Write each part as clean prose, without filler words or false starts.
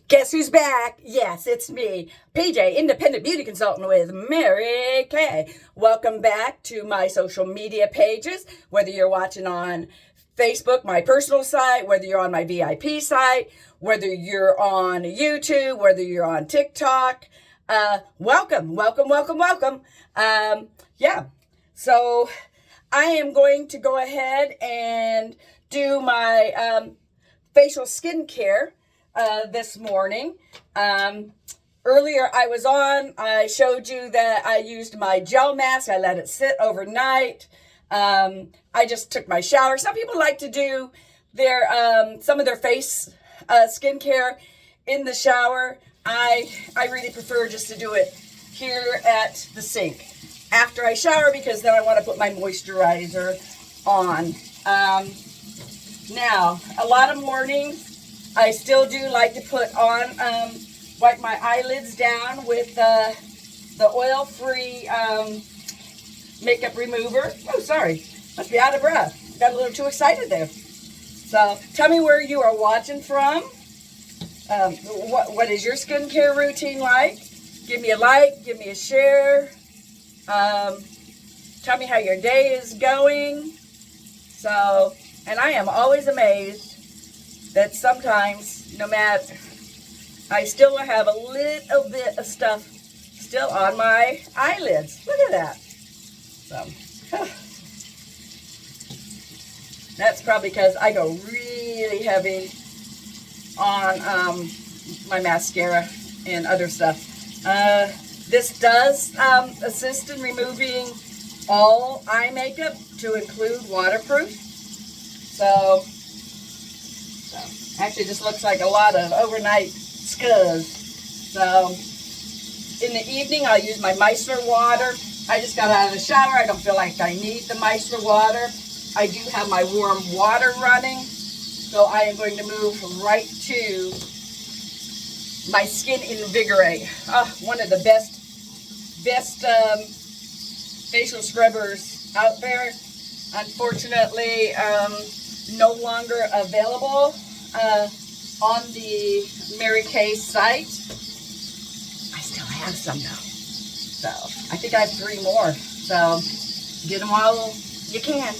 Guess who's back? Yes, it's me, PJ, independent beauty consultant with Mary Kay. Welcome back to my social media pages, whether you're watching on Facebook, my personal site, whether you're on my VIP site, whether you're on YouTube, whether you're on TikTok. Welcome. So I am going to go ahead and do my facial skincare this morning. Earlier I showed you that I used my gel mask. I let it sit overnight. I just took my shower. Some people like to do their some of their face skincare in the shower. I really prefer just to do it here at the sink after I shower, because then I want to put my moisturizer on. Now, a lot of mornings I still do like to put on, wipe my eyelids down with the oil-free makeup remover. Oh, sorry. Must be out of breath. Got a little too excited there. So, tell me where you are watching from. What is your skincare routine like? Give me a like. Give me a share. Tell me how your day is going. So, and I am always amazed that sometimes, no matter, I still have a little bit of stuff still on my eyelids. Look at that. So, that's probably because I go really heavy on my mascara and other stuff. This does assist in removing all eye makeup, to include waterproof. So actually this looks like a lot of overnight scuzz. So in the evening I'll use my micellar water. I just got out of the shower. I don't feel like I need the micellar water. I do have my warm water running. So I am going to move right to my Skin Invigorate. One of the best facial scrubbers out there. Unfortunately, no longer available on the Mary Kay site. I still have some though. So I think I have 3 more. So get them while you can.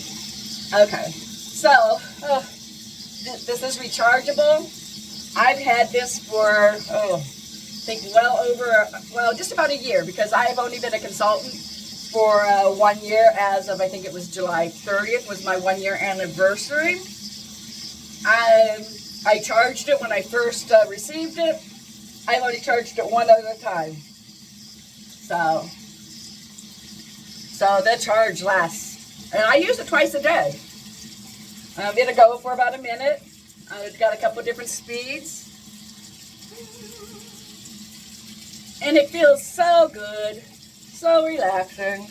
Okay. So this is rechargeable. I've had this for, I think just about a year, because I have only been a consultant for 1 year. As of, I think it was July 30th was my 1-year anniversary. I charged it when I first received it. I've only charged it one other time. So the charge lasts. And I use it twice a day. It'll go for about a minute. It's got a couple of different speeds. And it feels so good. So relaxing.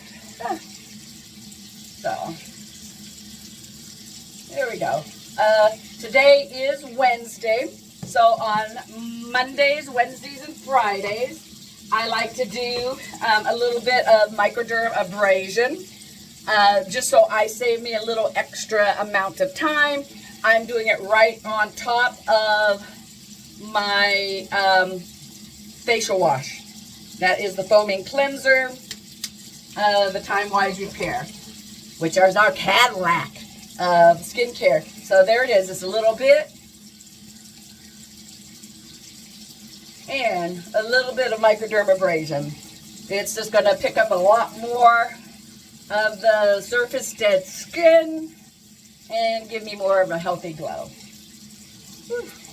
So, there we go. Today is Wednesday. So on Mondays, Wednesdays, and Fridays, I like to do a little bit of microderm abrasion. Just so I save me a little extra amount of time. I'm doing it right on top of my facial wash. That is the foaming cleanser, the Time Wise Repair, which is our Cadillac of skincare. So there it is. It's a little bit. And a little bit of microdermabrasion. It's just going to pick up a lot more of the surface dead skin and give me more of a healthy glow.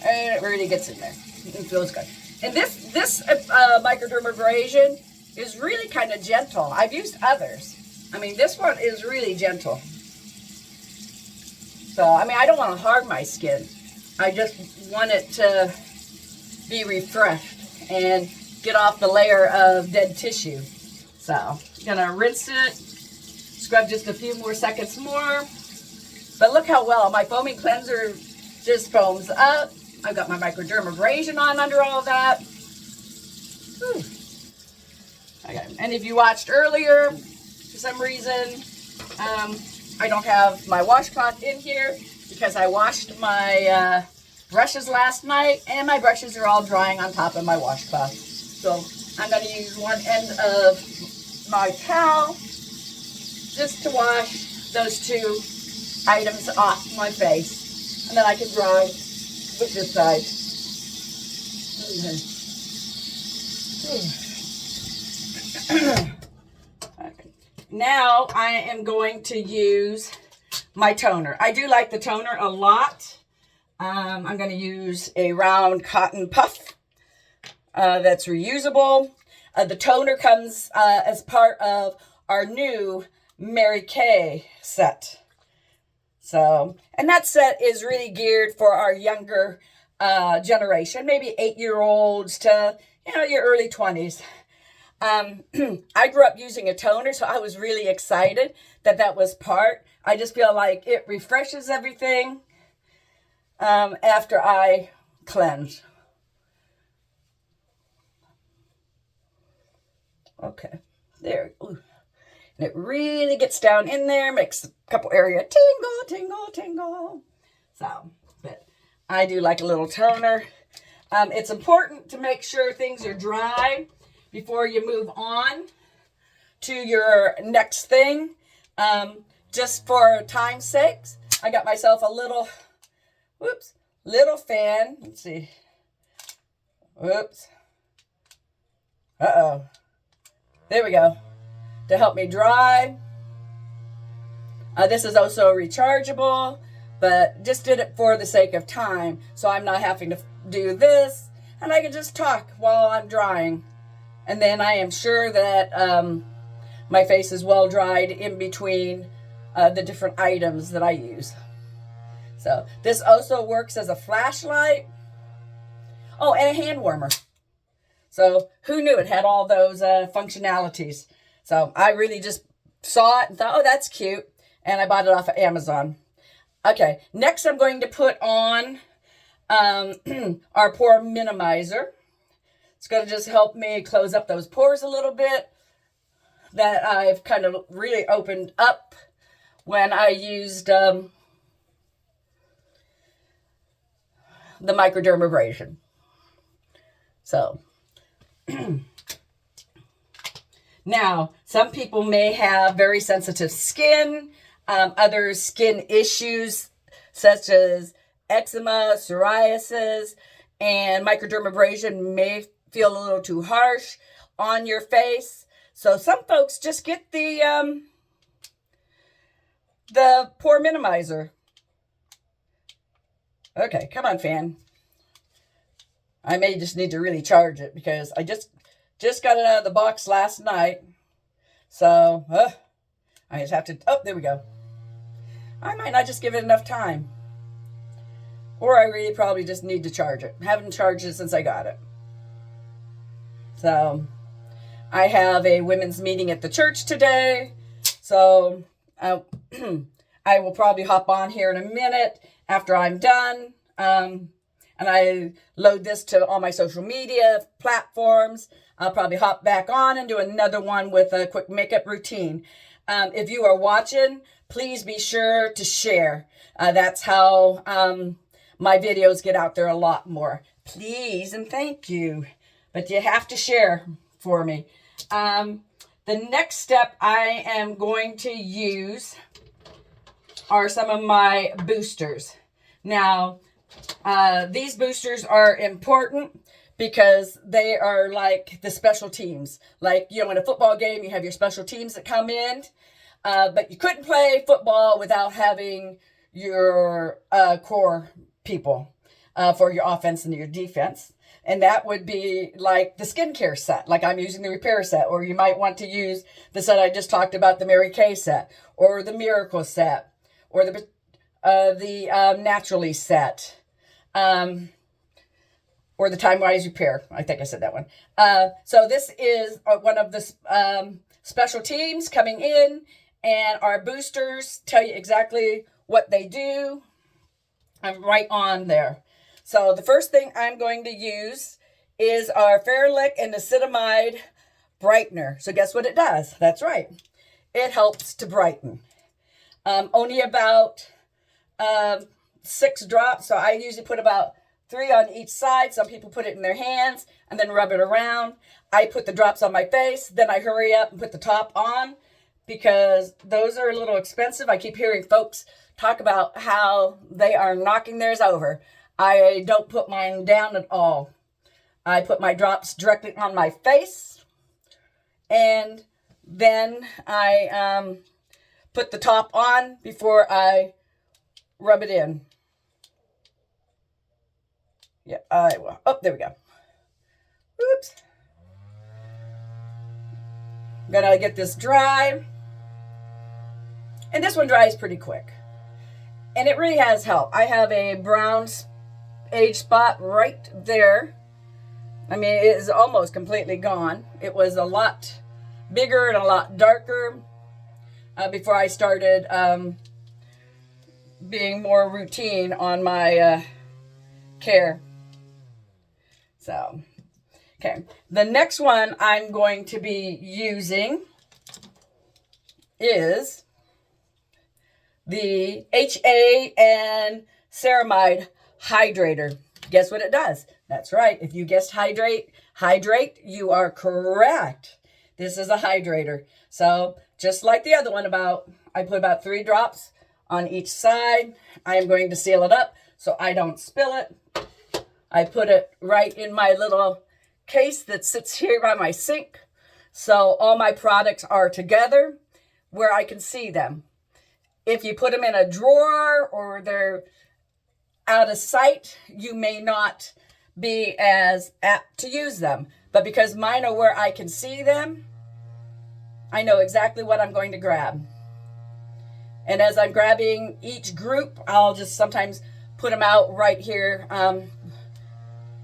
And it really gets in there. It feels good. And this microdermabrasion is really kind of gentle. I've used others. I mean, this one is really gentle. So, I mean, I don't want to harm my skin. I just want it to be refreshed and get off the layer of dead tissue. So, I'm going to rinse it, scrub just a few more seconds more. But look how well my foaming cleanser just foams up. I've got my microdermabrasion on under all of that. Whew. Okay. And if you watched earlier, for some reason, I don't have my washcloth in here because I washed my brushes last night, and my brushes are all drying on top of my washcloth. So I'm going to use one end of my towel just to wash those two items off my face. And then I can dry with this side. Okay. Now I am going to use my toner. I do like the toner a lot. I'm going to use a round cotton puff that's reusable. The toner comes as part of our new Mary Kay set. So, and that set is really geared for our younger generation, maybe 8-year-olds to, your early 20s. I grew up using a toner, so I was really excited that was part. I just feel like it refreshes everything after I cleanse. Okay, there. Ooh. And it really gets down in there, makes a couple area tingle, tingle, tingle. So, but I do like a little toner. It's important to make sure things are dry before you move on to your next thing. Just for time's sake, I got myself a little fan. Let's see. Whoops. Uh-oh. There we go. To help me dry. This is also rechargeable, but just did it for the sake of time, so I'm not having to do this, and I can just talk while I'm drying. And then I am sure that my face is well dried in between the different items that I use. So this also works as a flashlight. Oh, and a hand warmer. So who knew it had all those functionalities? So I really just saw it and thought, oh, that's cute. And I bought it off of Amazon. Okay, next I'm going to put on our pore minimizer. It's going to just help me close up those pores a little bit that I've kind of really opened up when I used the microdermabrasion. So now, some people may have very sensitive skin, other skin issues such as eczema, psoriasis, and microdermabrasion may feel a little too harsh on your face. So some folks just get the pore minimizer. Okay, come on, fan. I may just need to really charge it because I just got it out of the box last night. So, I just have to, there we go. I might not just give it enough time. Or I really probably just need to charge it. I haven't charged it since I got it. So, I have a women's meeting at the church today. So, I will probably hop on here in a minute after I'm done. And I load this to all my social media platforms. I'll probably hop back on and do another one with a quick makeup routine. If you are watching, please be sure to share. That's how my videos get out there a lot more. Please and thank you. But you have to share for me. The next step I am going to use are some of my boosters. Now, these boosters are important because they are like the special teams. Like, in a football game, you have your special teams that come in. But you couldn't play football without having your core people for your offense and your defense. And that would be like the skincare set, like I'm using the Repair set. Or you might want to use the set I just talked about, the Mary Kay set. Or the Miracle set. Or the Naturally set. Or the Time Wise Repair. I think I said that one. So this is one of the special teams coming in, and our boosters tell you exactly what they do. I'm right on there. So the first thing I'm going to use is our Fairlick and Niacinamide Brightener. So guess what it does? That's right. It helps to brighten. Only about 6 drops. So I usually put about 3 on each side. Some people put it in their hands and then rub it around. I put the drops on my face, then I hurry up and put the top on because those are a little expensive. I keep hearing folks talk about how they are knocking theirs over. I don't put mine down at all. I put my drops directly on my face, and then I put the top on before I rub it in. Yeah, I will. Oh, there we go. Oops. I'm gonna get this dry. And this one dries pretty quick. And it really has helped. I have a brown age spot right there. I mean, it is almost completely gone. It was a lot bigger and a lot darker before I started being more routine on my care. So, okay. The next one I'm going to be using is the HA and Ceramide Hydrator. Guess what it does? That's right. If you guessed hydrate, you are correct. This is a hydrator. So just like the other one, I put about 3 drops on each side. I am going to seal it up so I don't spill it. I put it right in my little case that sits here by my sink. So all my products are together where I can see them. If you put them in a drawer or they're out of sight, you may not be as apt to use them. But because mine are where I can see them, I know exactly what I'm going to grab. And as I'm grabbing each group, I'll just sometimes put them out right here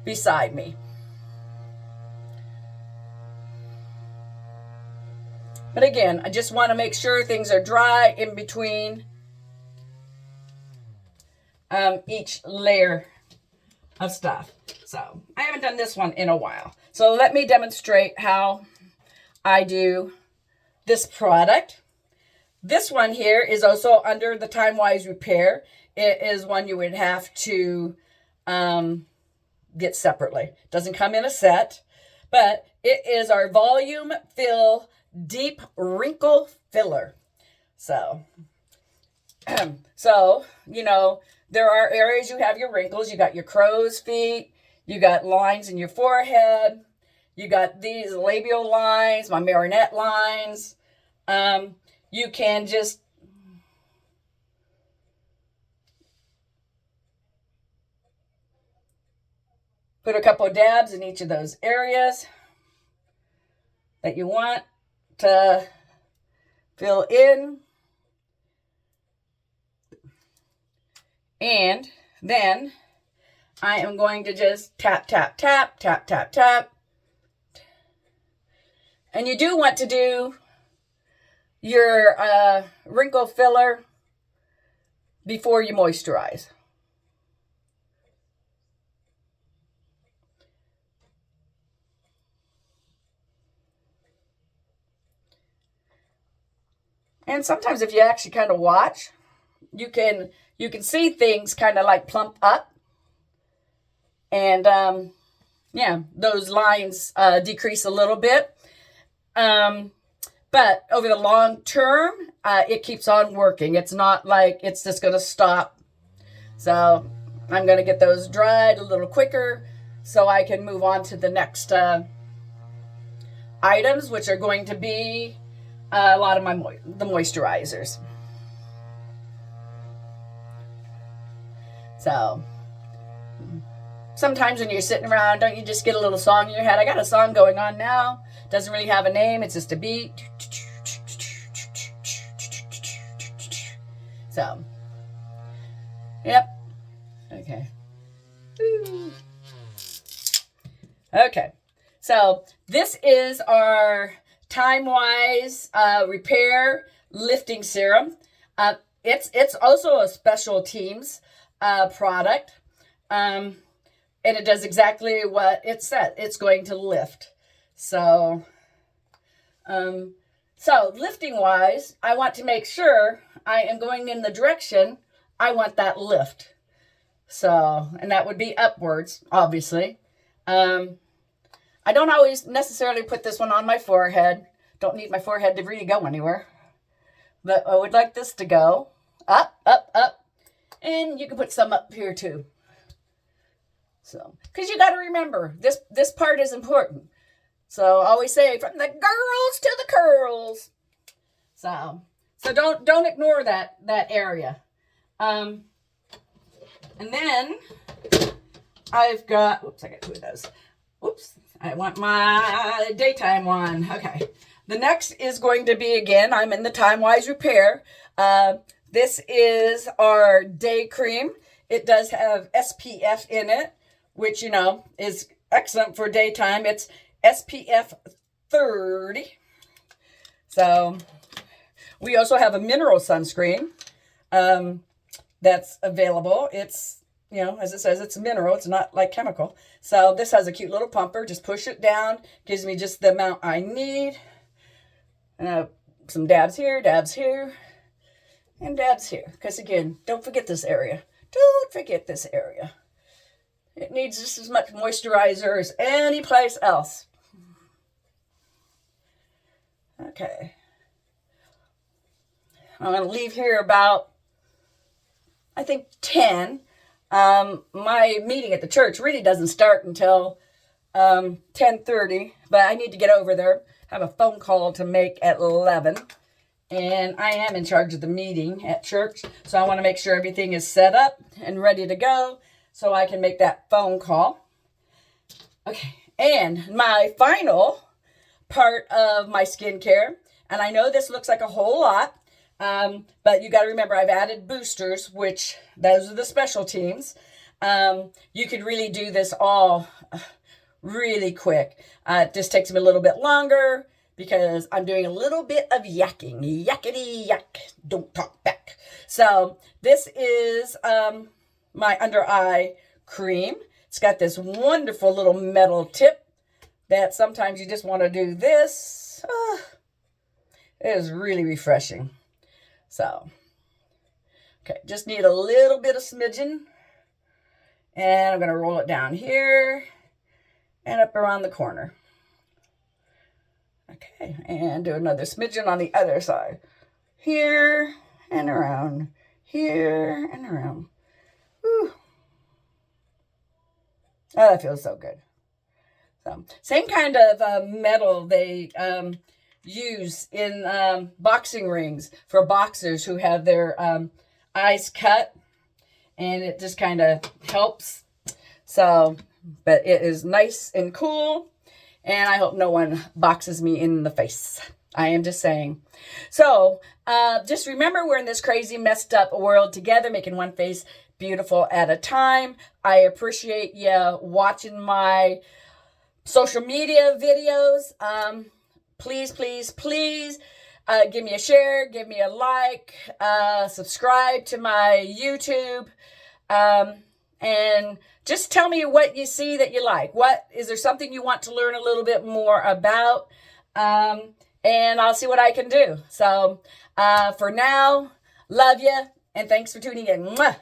beside me. But again, I just want to make sure things are dry in between each layer of stuff. So I haven't done this one in a while. So let me demonstrate how I do this product. This one here is also under the Time-Wise Repair. It is one you would have to get separately. Doesn't come in a set, but it is our Volume Fill Deep Wrinkle Filler. So, you know, there are areas you have your wrinkles. You got your crow's feet. You got lines in your forehead. You got these labial lines, my marionette lines. You can just put a couple of dabs in each of those areas that you want to fill in. And then I am going to just tap, tap, tap, tap, tap, tap. And you do want to do your wrinkle filler before you moisturize. And sometimes if you actually kind of watch, you can see things kind of like plump up. And yeah, those lines decrease a little bit. But over the long term, it keeps on working. It's not like it's just going to stop. So I'm going to get those dried a little quicker so I can move on to the next items, which are going to be a lot of the moisturizers. So sometimes when you're sitting around, don't you just get a little song in your head? I got a song going on now. Doesn't really have a name. It's just a beat. So, yep. Okay. Okay. So this is our Time-Wise Repair Lifting Serum. It's also a Special Teams product. And it does exactly what it said. It's going to lift. So lifting wise, I want to make sure I am going in the direction I want that lift. So, and that would be upwards, obviously. I don't always necessarily put this one on my forehead. Don't need my forehead to really go anywhere. But I would like this to go up, up, up. And you can put some up here too. So, because you got to remember, this part is important. So I always say, from the girls to the curls. So don't ignore that area. And then I've got, oops, I got two of those. Oops, I want my daytime one. Okay. The next is going to be, again, I'm in the Time Wise Repair. This is our day cream. It does have SPF in it, which, you know, is excellent for daytime. It's SPF 30. So we also have a mineral sunscreen that's available. It's, you know, as it says, it's mineral. It's not like chemical. So this has a cute little pumper. Just push it down. Gives me just the amount I need. Some dabs here, and dabs here. Because again, don't forget this area. Don't forget this area. It needs just as much moisturizer as any place else. Okay. I'm going to leave here about, I think, 10. My meeting at the church really doesn't start until 10:30, but I need to get over there. I have a phone call to make at 11. And I am in charge of the meeting at church, so I want to make sure everything is set up and ready to go so I can make that phone call. Okay, and my final part of my skincare, and I know this looks like a whole lot, but you got to remember I've added boosters, which those are the special teams. You could really do this all really quick. It just takes me a little bit longer because I'm doing a little bit of yakking. Yakety yak. Don't talk back. So this is my under eye cream. It's got this wonderful little metal tip that sometimes you just want to do this. It is really refreshing. So, okay, just need a little bit of smidgen. And I'm going to roll it down here and up around the corner. Okay, and do another smidgen on the other side. Here and around. Here and around. Whew. Oh, that feels so good. So, same kind of metal they use in boxing rings for boxers who have their eyes cut. And it just kind of helps. So, but it is nice and cool. And I hope no one boxes me in the face. I am just saying. So, just remember we're in this crazy, messed up world together, making one face beautiful at a time. I appreciate you watching my social media videos. Please, please, please give me a share, give me a like, subscribe to my YouTube. And just tell me what you see that you like. What is there something you want to learn a little bit more about? And I'll see what I can do. So for now, love you and thanks for tuning in. Mwah.